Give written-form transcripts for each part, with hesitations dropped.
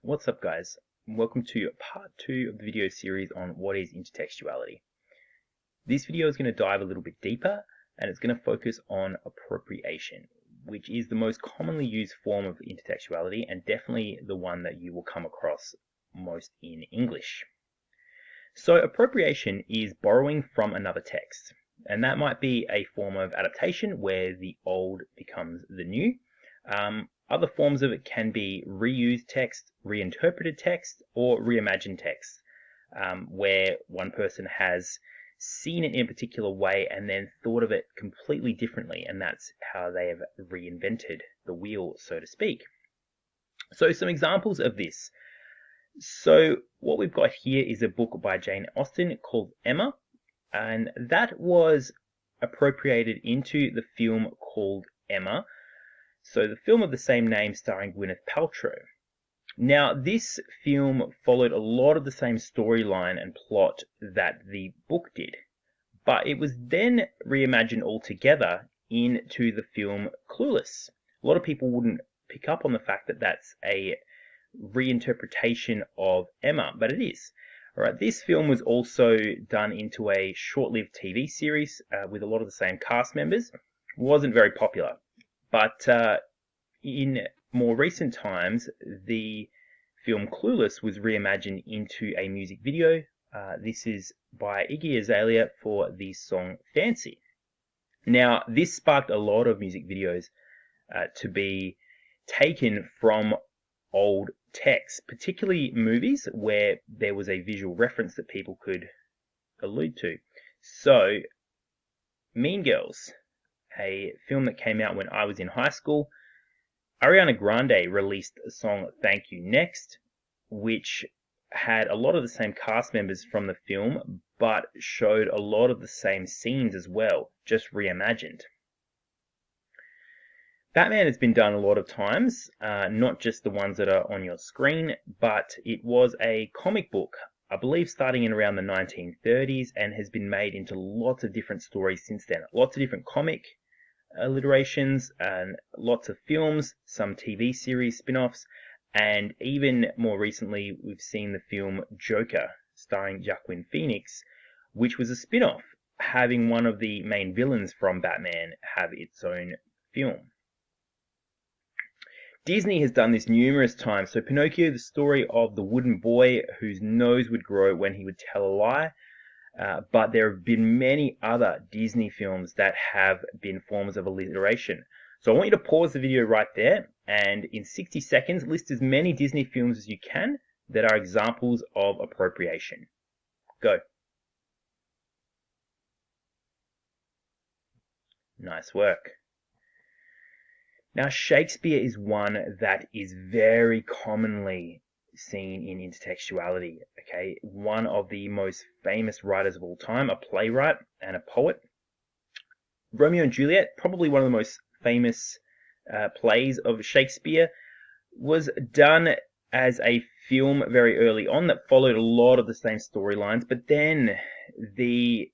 What's up, guys? Welcome to part 2 of the video series on what is intertextuality. This video is going to dive a little bit deeper and it's going to focus on appropriation, which is the most commonly used form of intertextuality and definitely the one that you will come across most in English. So appropriation is borrowing from another text, and that might be a form of adaptation where the old becomes the new. Other forms of it can be reused text, reinterpreted text, or reimagined text, where one person has seen it in a particular way and then thought of it completely differently, and that's how they have reinvented the wheel, so to speak. So some examples of this. So what we've got here is a book by Jane Austen called Emma, and that was appropriated into the film called Emma. So the film of the same name starring Gwyneth Paltrow. Now this film followed a lot of the same storyline and plot that the book did, but it was then reimagined altogether into the film Clueless. A lot of people wouldn't pick up on the fact that that's a reinterpretation of Emma, but it is. Alright, this film was also done into a short-lived TV series with a lot of the same cast members. It wasn't very popular. But in more recent times, the film Clueless was reimagined into a music video. This is by Iggy Azalea for the song Fancy. Now, this sparked a lot of music videos to be taken from old texts, particularly movies where there was a visual reference that people could allude to. So, Mean Girls, a film that came out when I was in high school. Ariana Grande released a song Thank You Next, which had a lot of the same cast members from the film, but showed a lot of the same scenes as well, just reimagined. Batman has been done a lot of times, not just the ones that are on your screen, but it was a comic book, I believe starting in around the 1930s, and has been made into lots of different stories since then. Lots of different comic alliterations and lots of films, some TV series spin-offs, and even more recently we've seen the film Joker starring Joaquin Phoenix, which was a spin-off, having one of the main villains from Batman have its own film. Disney has done this numerous times. So Pinocchio, the story of the wooden boy whose nose would grow when he would tell a lie. But there have been many other Disney films that have been forms of alliteration. So I want you to pause the video right there and in 60 seconds list as many Disney films as you can that are examples of appropriation. Go. Nice work. Now Shakespeare is one that is very commonly seen in intertextuality. Okay, one of the most famous writers of all time, a playwright and a poet. Romeo and Juliet, probably one of the most famous plays of Shakespeare, was done as a film very early on that followed a lot of the same storylines, but then the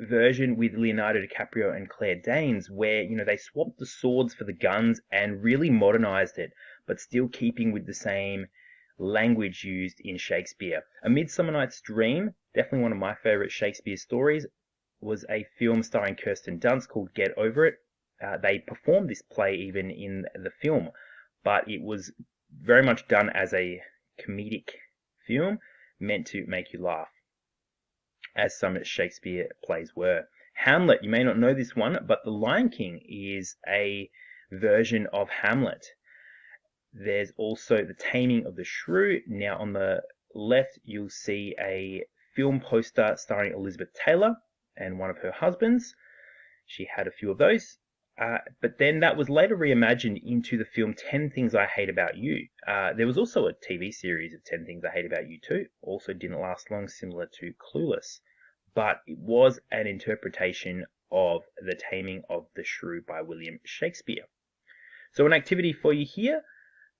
version with Leonardo DiCaprio and Claire Danes, where they swapped the swords for the guns and really modernized it, but still keeping with the same language used in Shakespeare. A Midsummer Night's Dream, definitely one of my favorite Shakespeare stories, was a film starring Kirsten Dunst called Get Over It. They performed this play even in the film, but it was very much done as a comedic film meant to make you laugh, as some Shakespeare plays were. Hamlet, you may not know this one, but The Lion King is a version of Hamlet. There's also The Taming of the Shrew. Now on the left you'll see a film poster starring Elizabeth Taylor and one of her husbands. She had a few of those. But then that was later reimagined into the film 10 Things I Hate About You. There was also a TV series of 10 Things I Hate About You too. Also didn't last long, similar to Clueless. But it was an interpretation of The Taming of the Shrew by William Shakespeare. So an activity for you here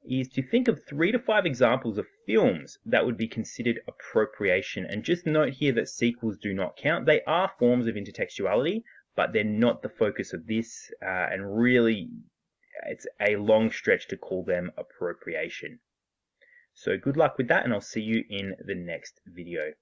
is to think of 3 to 5 examples of films that would be considered appropriation. And just note here that sequels do not count. They are forms of intertextuality, but they're not the focus of this, and really it's a long stretch to call them appropriation. So good luck with that, and I'll see you in the next video.